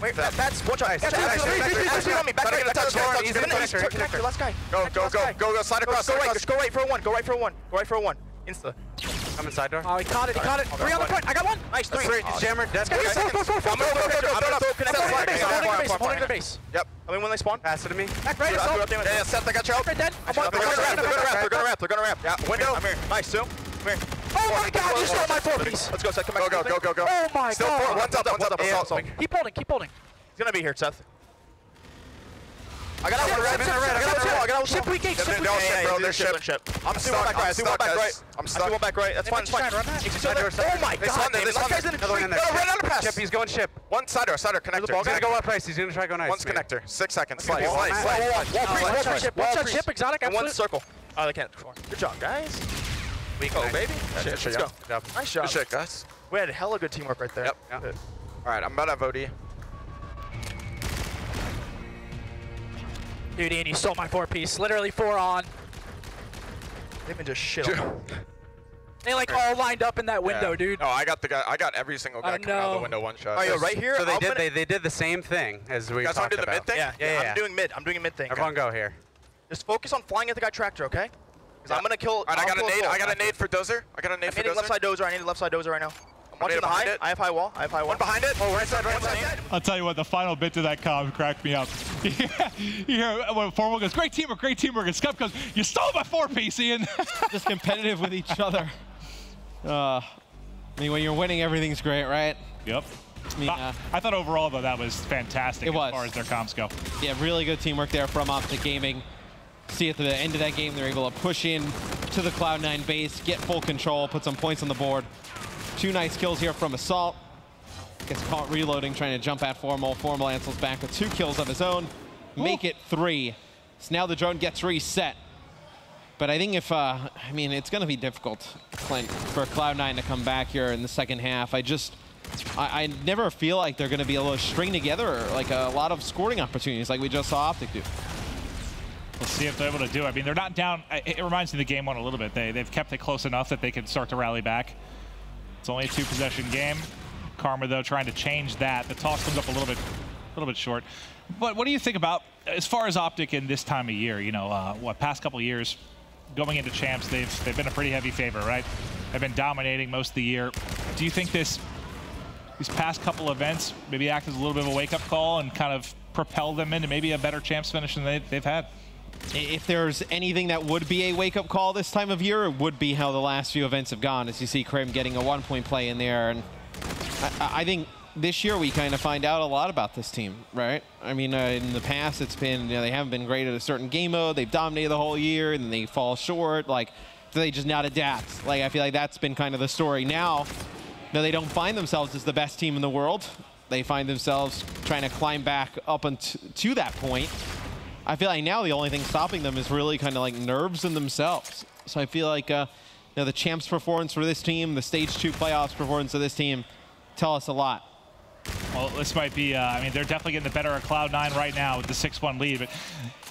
Wait, that's one shot. Three on me. Back right. Touch. He's in the connector. Last guy. Go. Slide across. Go right for a one. Insta. I'm inside door. Oh, he caught it. 3 on the point. I got one. Nice. 3. He's jammer. Dead. Go. I'm holding the base. Yep. I mean, when they spawn. Pass it to me. Back right. Yeah, Seth, I got you out. Right dead. They're gonna ramp. Yeah, window. I'm here. Nice, Sue. Come here. Oh my God, you stole my 4-piece. Let's go, Seth. Come back. Go. Oh my God. One's up. Assault. Keep holding. He's gonna be here, Seth. I got out red. I got ship weak H. They're all ship, bro. They're ship. I'm stuck. I'm stuck. Back right. That's fine. Oh my god, man. This guy's in a tree. No, red underpass. Ship, he's going ship. One cider connector. He's gonna go up ice. He's gonna try to go nice. One's connector. 6 seconds. Slice. Watch out, ship, exotic, And one absolute. circle. Oh, they can't. Good job, guys. We go, baby. Let's go. Nice job. Good shit, guys. We had hella good teamwork right there. Yep. All right, I'm about to vote you. Dude, Ian, you stole my 4-piece. Literally 4 on. They've been just shit on. They like all lined up in that window, dude. No, I got the guy. I got every single guy coming out of the window one shot. Oh, yo, right here. So they did the same thing as we talked about. You guys want to do the mid thing? Yeah. I'm doing mid. I'm doing a mid thing. Everyone go here. Just focus on flying at the guy tractor, okay? Because I'm gonna kill. All right, I got a nade. I got a nade for Dozer. I need left side Dozer. I need left side Dozer right now. I'm watching the high. I have high wall. One behind it. Oh, right side. I'll tell you what, the final bit to that comm cracked me up. You hear when Formal goes, great teamwork, and Scump goes, you stole my 4-piece, Ian. Just competitive with each other. I mean, when you're winning, everything's great, right? Yep. I mean, I thought overall, though, that was fantastic as far as their comms go. Yeah, really good teamwork there from OpTic Gaming. See at the end of that game, they're able to push in to the Cloud9 base, get full control, put some points on the board. 2 nice kills here from Assault. Gets caught reloading, trying to jump at Formal. Formal answers back with 2 kills of his own. Make it 3. So now the drone gets reset. But I think if, I mean, it's going to be difficult, Clint, for Cloud9 to come back here in the second half. I never feel like they're going to be able to string together like a lot of scoring opportunities like we just saw OpTic do. We'll see if they're able to do it. I mean, they're not down. It reminds me of the game one a little bit. They've kept it close enough that they can start to rally back. It's only a 2-possession game. Karma, though, trying to change that. The toss comes up a little bit short. But what do you think about, as far as OpTic in this time of year, you know, past couple of years, going into champs, they've been a pretty heavy favorite, right? They've been dominating most of the year. Do you think these past couple events maybe act as a little bit of a wake-up call and kind of propel them into maybe a better champs finish than they've had? If there's anything that would be a wake-up call this time of year, it would be how the last few events have gone, as you see Krim getting a 1-point play in there. And I think this year we kind of find out a lot about this team, right? I mean, in the past it's been, you know, they haven't been great at a certain game mode. They've dominated the whole year, and then they fall short. Like, do they just not adapt? Like, I feel like that's been kind of the story. Now, no, they don't find themselves as the best team in the world. They find themselves trying to climb back up to that point. I feel like now the only thing stopping them is really kind of like nerves in themselves. So I feel like you know, the champs performance for this team, the stage 2 playoffs performance of this team tell us a lot. Well, this might be, I mean, they're definitely getting the better of Cloud9 right now with the 6-1 lead, but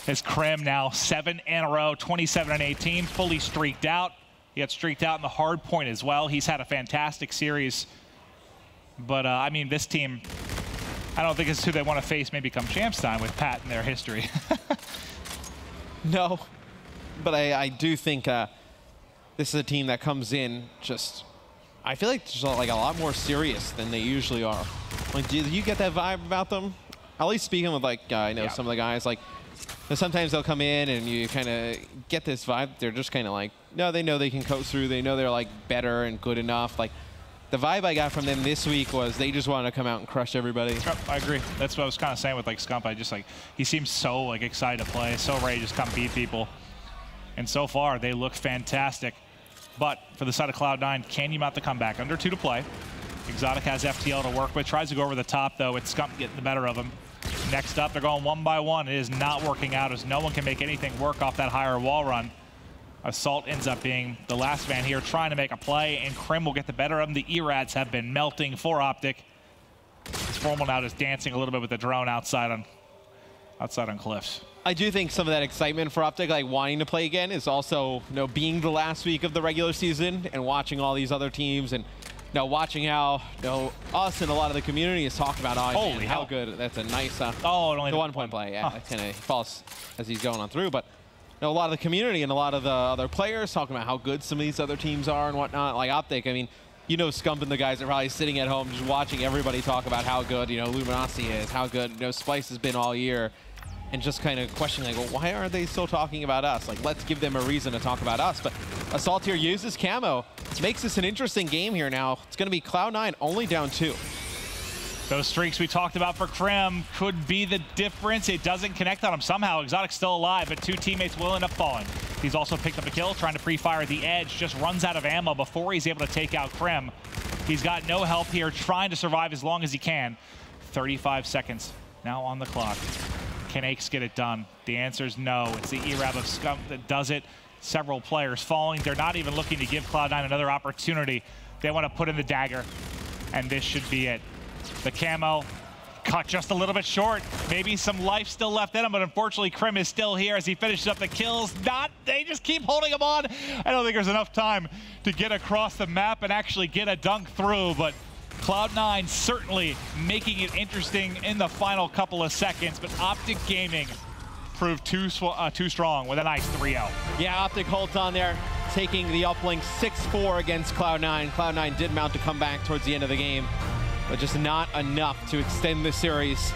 as Krim now 7 in a row, 27-18, fully streaked out. He got streaked out in the hard point as well. He's had a fantastic series. But, I mean, this team, I don't think it's who they want to face maybe come champs time with Pat in their history. No, but I do think this is a team that comes in just, I feel like just like a lot more serious than they usually are. Like, do you get that vibe about them? At least speaking with like, I know some of the guys, like, sometimes they'll come in and you kind of get this vibe. They're just kind of like, no, they know they can coast through. They know they're like better and good enough. Like, the vibe I got from them this week was they just wanted to come out and crush everybody. Oh, I agree. That's what I was kind of saying with like Scump. I just like, he seems so like excited to play, so ready to just come beat people. And so far, they look fantastic. But for the side of Cloud9, can you mount the comeback? Under 2 to play. Exotic has FTL to work with. Tries to go over the top, though. It's Scump getting the better of him. Next up, they're going 1 by 1. It is not working out as no one can make anything work off that higher wall run. Assault ends up being the last man here trying to make a play, and Krim will get the better of him. The ERADs have been melting for OpTic. It's Formal now just dancing a little bit with the drone outside on cliffs. I do think some of that excitement for OpTic, like wanting to play again, is also, you know, being the last week of the regular season and watching all these other teams and, you know, watching how, you know, us and a lot of the community is talking about, oh, holy man, hell. how good. That's a nice, oh, only the 1-point play. Yeah, it kind of falls as he's going on through, but. You know, a lot of the community and a lot of the other players talking about how good some of these other teams are and whatnot. Like OpTic, I mean, you know, Scump and the guys are probably sitting at home just watching everybody talk about how good, you know, Luminosity is, how good, you know, Splice has been all year, and just kind of questioning, like, well, why aren't they still talking about us? Like, let's give them a reason to talk about us. But Assault here uses camo. Makes this an interesting game here now. It's going to be Cloud9 only down 2. Those streaks we talked about for Krim could be the difference. It doesn't connect on him somehow. Exotic's still alive, but 2 teammates will end up falling. He's also picked up a kill, trying to pre-fire the edge, just runs out of ammo before he's able to take out Krim. He's got no help here, trying to survive as long as he can. 35 seconds now on the clock. Can Aches get it done? The answer is no. It's the ERAB of Scump that does it. Several players falling. They're not even looking to give Cloud9 another opportunity. They want to put in the dagger, and this should be it. The camo cut just a little bit short. Maybe some life still left in him, but unfortunately Krim is still here as he finishes up the kills. They just keep holding him on. I don't think there's enough time to get across the map and actually get a dunk through, but Cloud9 certainly making it interesting in the final couple of seconds, but OpTic Gaming proved too strong with a nice 3-0. Yeah, OpTic holds on there, taking the uplink 6-4 against Cloud9. Cloud9 did mount a comeback towards the end of the game, but just not enough to extend the series.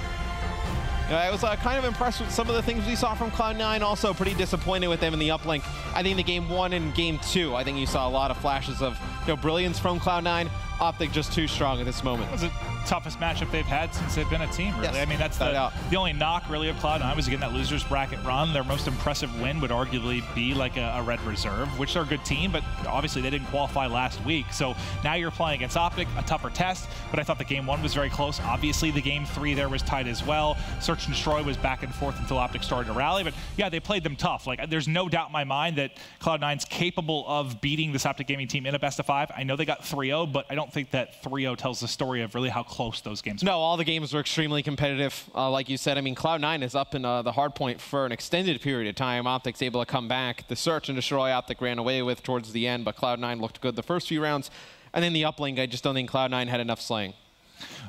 I was kind of impressed with some of the things we saw from Cloud9, also pretty disappointed with them in the uplink. I think the game 1 and game 2, I think you saw a lot of flashes of brilliance from Cloud9. OpTic just too strong at this moment. It was the toughest matchup they've had since they've been a team, really. Yes, I mean, that's the only knock, really, of Cloud9 was, again, that losers bracket run. Their most impressive win would arguably be like a red reserve, which they're a good team, but obviously they didn't qualify last week. So now you're playing against OpTic, a tougher test, but I thought the game 1 was very close. Obviously, the game 3 there was tight as well. Search and Destroy was back and forth until OpTic started to rally, but yeah, they played them tough. Like, there's no doubt in my mind that Cloud9's capable of beating this OpTic Gaming team in a best of 5. I know they got 3-0, but I don't think that 3-0 tells the story of really how close those games were. No, all the games were extremely competitive. Like you said, I mean, Cloud9 is up in the hard point for an extended period of time. OpTic's able to come back. The Search and Destroy OpTic ran away with towards the end, but Cloud9 looked good the first few rounds. And then the uplink, I just don't think Cloud9 had enough slaying.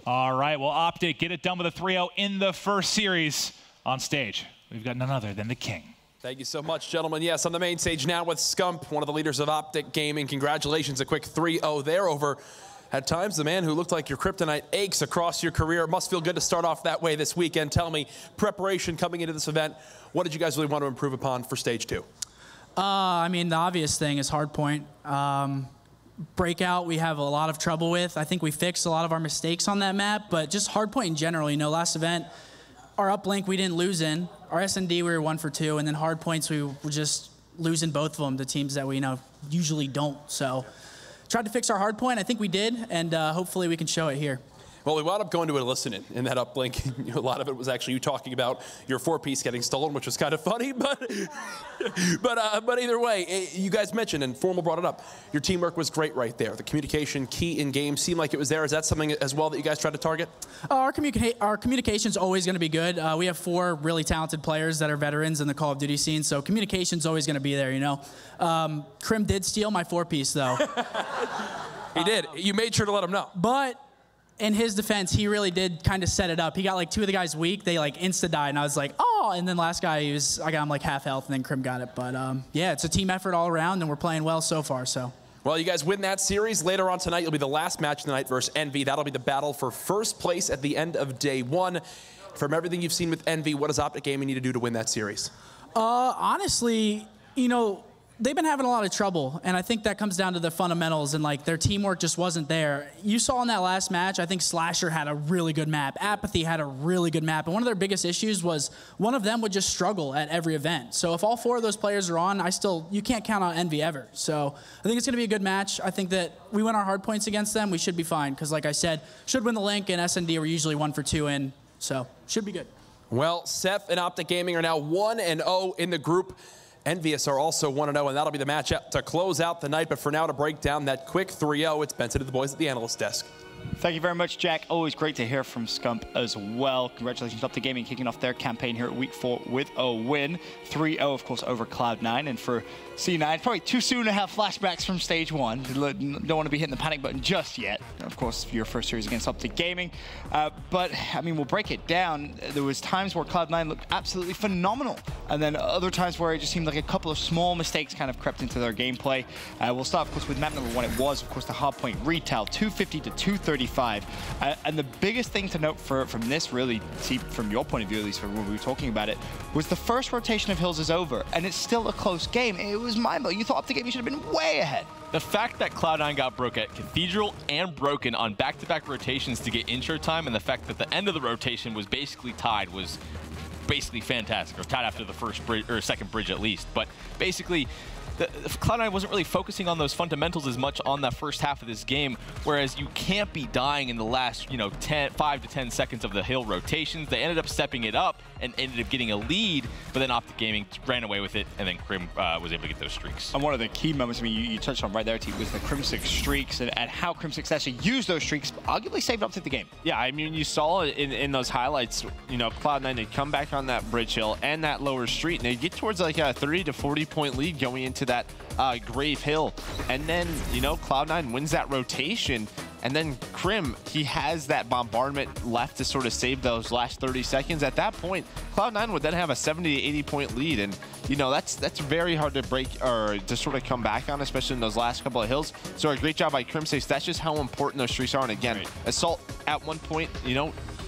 All right, well, OpTic get it done with a 3-0 in the first series. On stage, we've got none other than the King. Thank you so much, gentlemen. Yes, on the main stage now with Scump, one of the leaders of OpTic Gaming. Congratulations, a quick 3-0 there over, at times, the man who looked like your kryptonite Aches across your career. It must feel good to start off that way this weekend. Tell me, preparation coming into this event, what did you guys really want to improve upon for stage 2? I mean, the obvious thing is hardpoint. Breakout, we have a lot of trouble with. I think we fixed a lot of our mistakes on that map, but just hardpoint in general, last event, our uplink we didn't lose in. Our S&D we were 1 for 2, and then hard points we were just losing both of them to teams that we usually don't. So tried to fix our hard point. I think we did, and hopefully we can show it here. Well, we wound up going to a listen in that uplink. A lot of it was actually you talking about your 4-piece getting stolen, which was kind of funny, but but either way, you guys mentioned, and Formal brought it up, your teamwork was great right there. The communication key in game seemed like it was there. Is that something as well that you guys tried to target? Our communication's always going to be good. We have 4 really talented players that are veterans in the Call of Duty scene, so communication's always going to be there, Krim did steal my 4-piece, though. He did. You made sure to let him know. But in his defense, he really did kind of set it up. He got like 2 of the guys weak. They like insta-died, and I was like, oh. And then last guy, I got him like half health, and then Krim got it. But yeah, it's a team effort all around, and we're playing well so far. So. Well, you guys win that series. Later on tonight, you'll be the last match of the night versus Envy. That'll be the battle for first place at the end of day 1. From everything you've seen with Envy, what does OpTic Gaming need to do to win that series? Honestly, they've been having a lot of trouble, and I think that comes down to the fundamentals, and like their teamwork just wasn't there. You saw in that last match, I think Slasher had a really good map. Apathy had a really good map, and one of their biggest issues was one of them would just struggle at every event. So if all 4 of those players are on, you can't count on Envy ever. So I think it's going to be a good match. I think that we win our hard points against them, we should be fine, because like I said, should win the link, and S&D were usually 1 for 2 in, so should be good. Well, Seth and OpTic Gaming are now 1-0 in the group. Envious are also 1-0, and that'll be the matchup to close out the night. But for now, to break down that quick 3-0, it's Benson to the boys at the analyst desk. Thank you very much, Jack. Always great to hear from Scump as well. Congratulations to OpTic Gaming kicking off their campaign here at Week 4 with a win. 3-0, of course, over Cloud9. And for C9, probably too soon to have flashbacks from Stage 1. Don't want to be hitting the panic button just yet. Of course, your first series against OpTic Gaming. But, I mean, we'll break it down. There was times where Cloud9 looked absolutely phenomenal. And then other times where it just seemed like a couple of small mistakes kind of crept into their gameplay. We'll start, of course, with map number 1. It was, of course, the hardpoint retail, 250 to 235. And the biggest thing to note from this, really, see from your point of view, at least from when we were talking about it, was the first rotation of Hills is over, and it's still a close game. It was mind-blowing. You thought OpTic Gaming should have been way ahead. The fact that Cloud9 got broke at Cathedral and broken on back-to-back rotations to get intro time, and the fact that the end of the rotation was basically tied was basically fantastic, or tied after the first bridge, or second bridge at least. But basically, Cloud9 wasn't really focusing on those fundamentals as much on that first half of this game, whereas you can't be dying in the last, 5 to 10 seconds of the hill rotations. They ended up stepping it up and ended up getting a lead, but then OpTic Gaming ran away with it, and then Crim was able to get those streaks. And one of the key moments, you touched on right there, T, was the Crimsix streaks and how Crimsix actually used those streaks, arguably saved OpTic the game. Yeah, I mean, you saw it in those highlights, Cloud9, they'd come back on that bridge hill and that lower street, and they'd get towards like a 30 to 40 point lead going into that Grave Hill. And then, Cloud9 wins that rotation. And then Crim, he has that bombardment left to sort of save those last 30 seconds. At that point, Cloud9 would then have a 70 to 80 point lead. And, that's very hard to break or to sort of come back on, especially in those last couple of hills. So a great job by Crimsix. That's just how important those streaks are. And again, Assault at one point,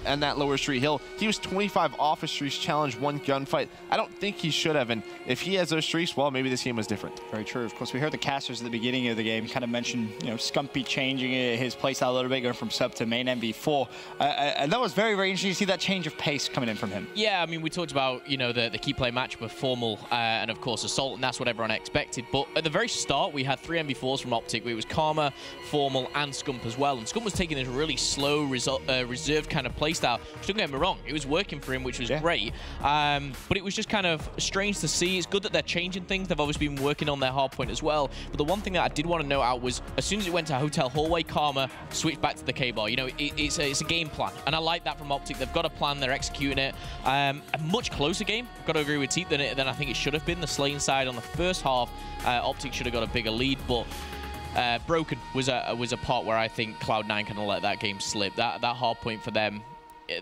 and that lower street hill, he was 25 off of streaks, challenged one gunfight. I don't think he should have, and if he has those streaks, well, maybe this game was different. Very true. Of course, we heard the casters at the beginning of the game kind of mention, Scumpy changing his playstyle a little bit, going from sub to main MV4, and that was very, very interesting to see that change of pace coming in from him. Yeah, I mean, we talked about, the key play match with Formal and, of course, Assault, and that's what everyone expected, but at the very start, we had 3 MV4s from OpTic. It was Karma, Formal, and Scump as well, and Scump was taking this really slow, reserved kind of playstyle. Don't get me wrong, it was working for him, which was great, but it was just kind of strange to see. It's good that they're changing things. They've obviously been working on their hard point as well, but the one thing that I did want to note out was as soon as it went to Hotel Hallway, Karma switched back to the K-bar. It's a game plan, and I like that from OpTic. They've got a plan, they're executing it. A much closer game, got to agree with Teep, than I think it should have been. The Slaying side on the first half, OpTic should have got a bigger lead, but Broken was a part where I think Cloud9 kind of let that game slip. That hard point for them,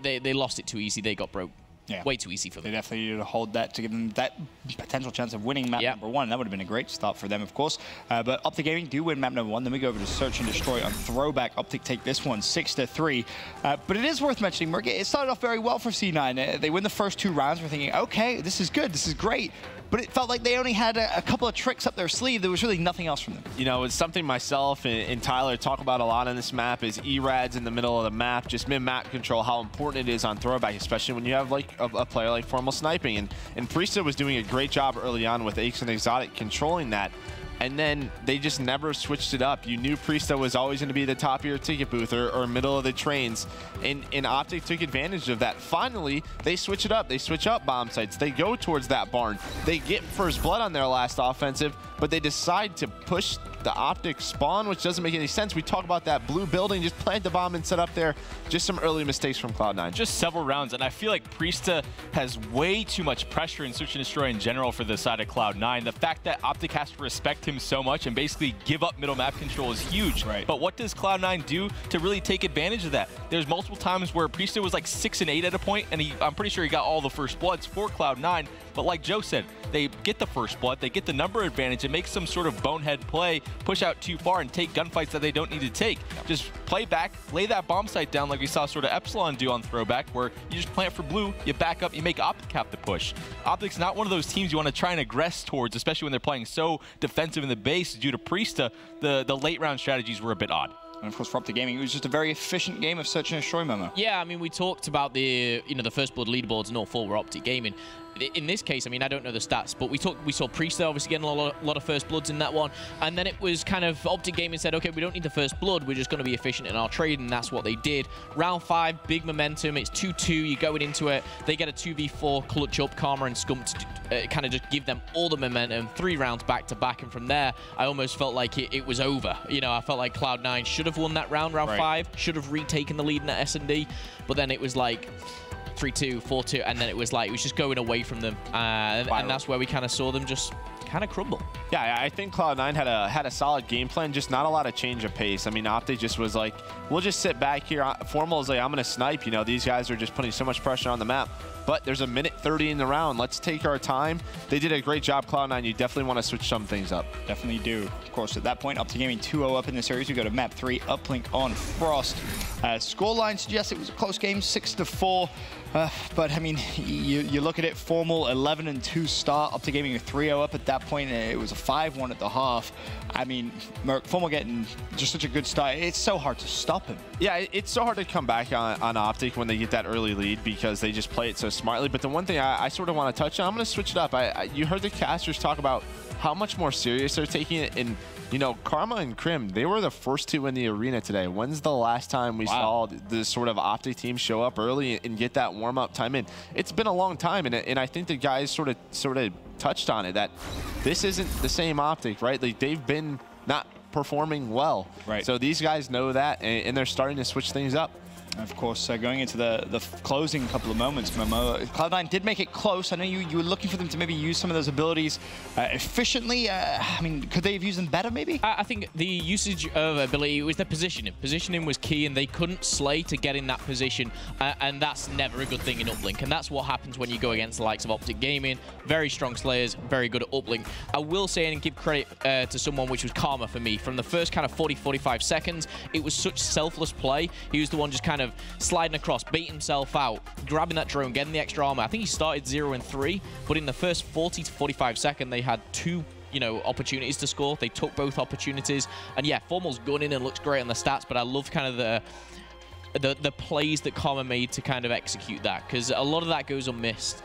they lost it too easy. They got broke. Yeah. Way too easy for them. They definitely needed to hold that to give them that potential chance of winning map number 1. That would have been a great start for them, of course. But OpTic Gaming do win map number 1. Then we go over to Search and Destroy on Throwback. OpTic take this one 6-3. But it is worth mentioning, Merc, it started off very well for C9. They win the first 2 rounds. We're thinking, okay, this is good. This is great. But it felt like they only had a couple of tricks up their sleeve. There was really nothing else from them. It's something myself and Tyler talk about a lot on this map is ERADs in the middle of the map, just mid-map control, how important it is on Throwback, especially when you have like a player like Formal sniping. And Priesta was doing a great job early on with Aches and Exotic controlling that. And then they just never switched it up. You knew Priesta was always going to be the top of your ticket booth or middle of the trains. And OpTic took advantage of that. Finally, they switch it up. They switch up bomb sites. They go towards that barn. They get first blood on their last offensive, but they decide to push the OpTic spawn, which doesn't make any sense. We talk about that blue building, just plant the bomb and set up there. Just some early mistakes from Cloud9. Just several rounds, and I feel like Priesta has way too much pressure in Search and Destroy in general for the side of Cloud9. The fact that OpTic has to respect him so much and basically give up middle map control is huge. Right. But what does Cloud9 do to really take advantage of that? There's multiple times where Priesta was like 6 and 8 at a point, and I'm pretty sure he got all the first bloods for Cloud9. But like Joe said, they get the first blood, they get the number advantage, and make some sort of bonehead play, push out too far, and take gunfights that they don't need to take. Just play back, lay that bomb site down like we saw sort of Epsilon do on Throwback, where you just plant for blue, you back up, you make OpTic have to push. OpTic's not one of those teams you want to try and aggress towards, especially when they're playing so defensive in the base due to Priesta. The late round strategies were a bit odd. And of course, for OpTic Gaming, it was just a very efficient game of Search and Destroy, Momo. Yeah, I mean, we talked about the first blood leaderboards and all 4 were OpTic Gaming. In this case, I mean, I don't know the stats, but we saw Priesta obviously getting a lot of first bloods in that one, and then it was kind of OpTic Gaming said, okay, we don't need the first blood, we're just going to be efficient in our trade, and that's what they did. Round 5, big momentum, it's 2-2, you're going into it, they get a 2v4 clutch up, Karma and Scump to kind of just give them all the momentum, 3 rounds back to back, and from there, I almost felt like it was over. I felt like Cloud9 should have won that round 5, should have retaken the lead in that S&D, but then it was like 3-2, 4-2, and then it was just going away from them, and that's where we kind of saw them just kind of crumble. Yeah, I think Cloud9 had a solid game plan, just not a lot of change of pace. I mean, OpTic just was like, we'll just sit back here. Formal is like, I'm going to snipe. These guys are just putting so much pressure on the map. But there's a minute 30 in the round. Let's take our time. They did a great job, Cloud9. You definitely want to switch some things up. Definitely do. Of course, at that point, OpTic Gaming 2-0 up in the series. We go to map 3, Uplink on Frost. Scoreline suggests it was a close game, 6-4. But I mean, you look at it, Formal 11-2 start. OpTic Gaming 3-0 up at that point. It was a 5-1 at the half. I mean, Merc, Formal getting just such a good start. It's so hard to stop him. Yeah, it's so hard to come back on OpTic when they get that early lead because they just play it so smartly. But the one thing I sort of want to touch on, I'm going to switch it up. You heard the casters talk about how much more serious they're taking it. And, you know, Karma and Crim, they were the first two in the arena today. When's the last time we saw this sort of OpTic team show up early and get that warm-up time in? It's been a long time, and I think the guys sort of touched on it, that this isn't the same OpTic, right? Like, they've been not performing well. Right. So these guys know that, and they're starting to switch things up. Of course, going into the closing couple of moments, Momo, Cloud9 did make it close. I know you were looking for them to maybe use some of those abilities efficiently. I mean, could they have used them better, maybe? I think the usage of ability was their positioning. Positioning was key, and they couldn't slay to get in that position, and that's never a good thing in uplink, and that's what happens when you go against the likes of OpTic Gaming. Very strong slayers, very good at uplink. I will say and give credit to someone, which was Karma for me. From the first kind of 40-45 seconds, it was such selfless play. He was the one just kind of sliding across, bait himself out, grabbing that drone, getting the extra armor. I think he started 0-3, but in the first 40 to 45 seconds, they had two, you know, opportunities to score. They took both opportunities, and yeah, Formal's gunning and looks great on the stats, but I love kind of the plays that Karma made to kind of execute that, because a lot of that goes missed,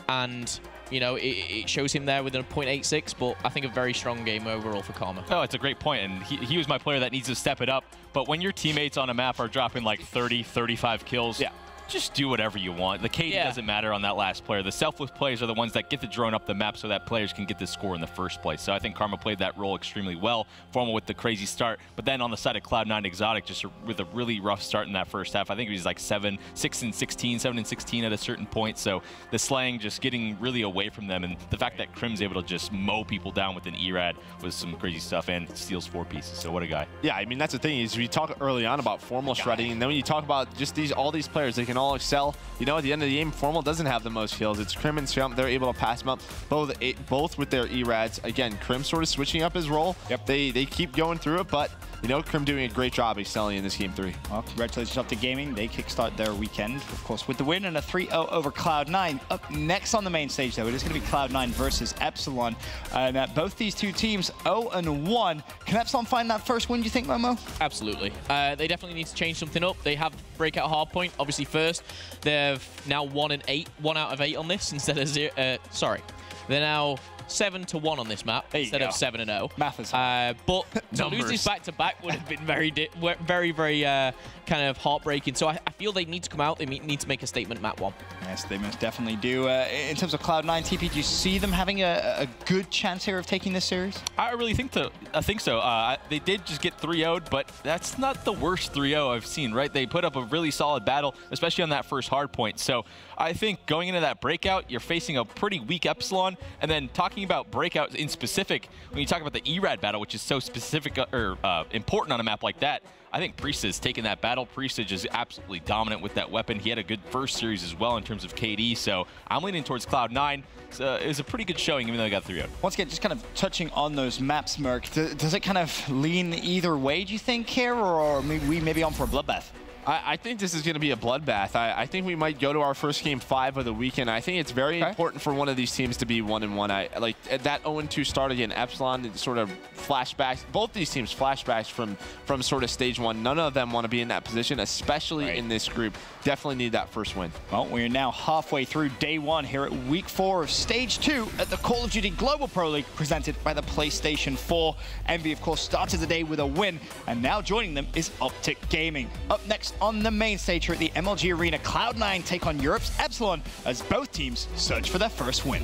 and you know, it shows him there with a 0.86, but I think a very strong game overall for Karma. Oh, it's a great point, and he was my player that needs to step it up. But when your teammates on a map are dropping like 30, 35 kills, yeah, just do whatever you want. The KD doesn't matter on that last player. The selfless players are the ones that get the drone up the map so that players can get the score in the first place. So I think Karma played that role extremely well. Formal with the crazy start, but then on the side of Cloud9 Exotic, just with a really rough start in that first half. I think it was like 7 and 16 at a certain point. So the slaying just getting really away from them, and the fact that Crim's able to just mow people down with an ERAD was some crazy stuff, and steals 4 pieces. So what a guy. Yeah, I mean, that's the thing is we talk early on about Formal shredding, and then when you talk about just all these players, they can all excel. You know, at the end of the game, Formal doesn't have the most kills. It's Crim and Jump. They're able to pass them up, both with their ERADs. Again, Crim sort of switching up his role. Yep. They keep going through it, but you know, Crim doing a great job excelling in this game 3. Well, congratulations OpTic Gaming. They kickstart their weekend, of course, with the win and a 3-0 over Cloud9. Up next on the main stage, though, it is going to be Cloud9 versus Epsilon. And both these two teams 0-1. Can Epsilon find that first win, do you think, Momo? Absolutely. They definitely need to change something up. They have breakout hardpoint, obviously, first. They've now 1 out of 8 on this instead of 0. Sorry. They're now 7-1 on this map instead of 7-0. Math is but to lose this back-to-back would have been very kind of heartbreaking. So I feel they need to come out. They need to make a statement map 1. Yes, they most definitely do. In terms of Cloud9, TP, do you see them having a good chance here of taking this series? I really think so. They did just get 3-0'd, but that's not the worst 3-0 I've seen, right? They put up a really solid battle, especially on that first hard point. So I think going into that breakout, you're facing a pretty weak Epsilon, and then talking about breakouts in specific, when you talk about the ERAD battle, which is so specific or important on a map like that, I think Priest has taken that battle. Priest is absolutely dominant with that weapon. He had a good first series as well in terms of KD, so I'm leaning towards Cloud9. It was a pretty good showing, even though they got 3-0. Once again, just kind of touching on those maps, Merc, does it kind of lean either way, do you think, here, or maybe on for a bloodbath? I think this is going to be a bloodbath. I think we might go to our first game 5 of the weekend. I think it's very important for one of these teams to be 1-1. I like that 0-2 start again. Epsilon sort of flashbacks. Both these teams flashbacks from sort of stage 1. None of them want to be in that position, especially in this group. Definitely need that first win. Well, we're now halfway through day 1 here at week 4 of stage 2 at the Call of Duty Global Pro League presented by the PlayStation 4. Envy, of course, started the day with a win, and now joining them is OpTic Gaming. Up next on the main stage here at the MLG Arena, Cloud9 take on Europe's Epsilon as both teams search for their first win.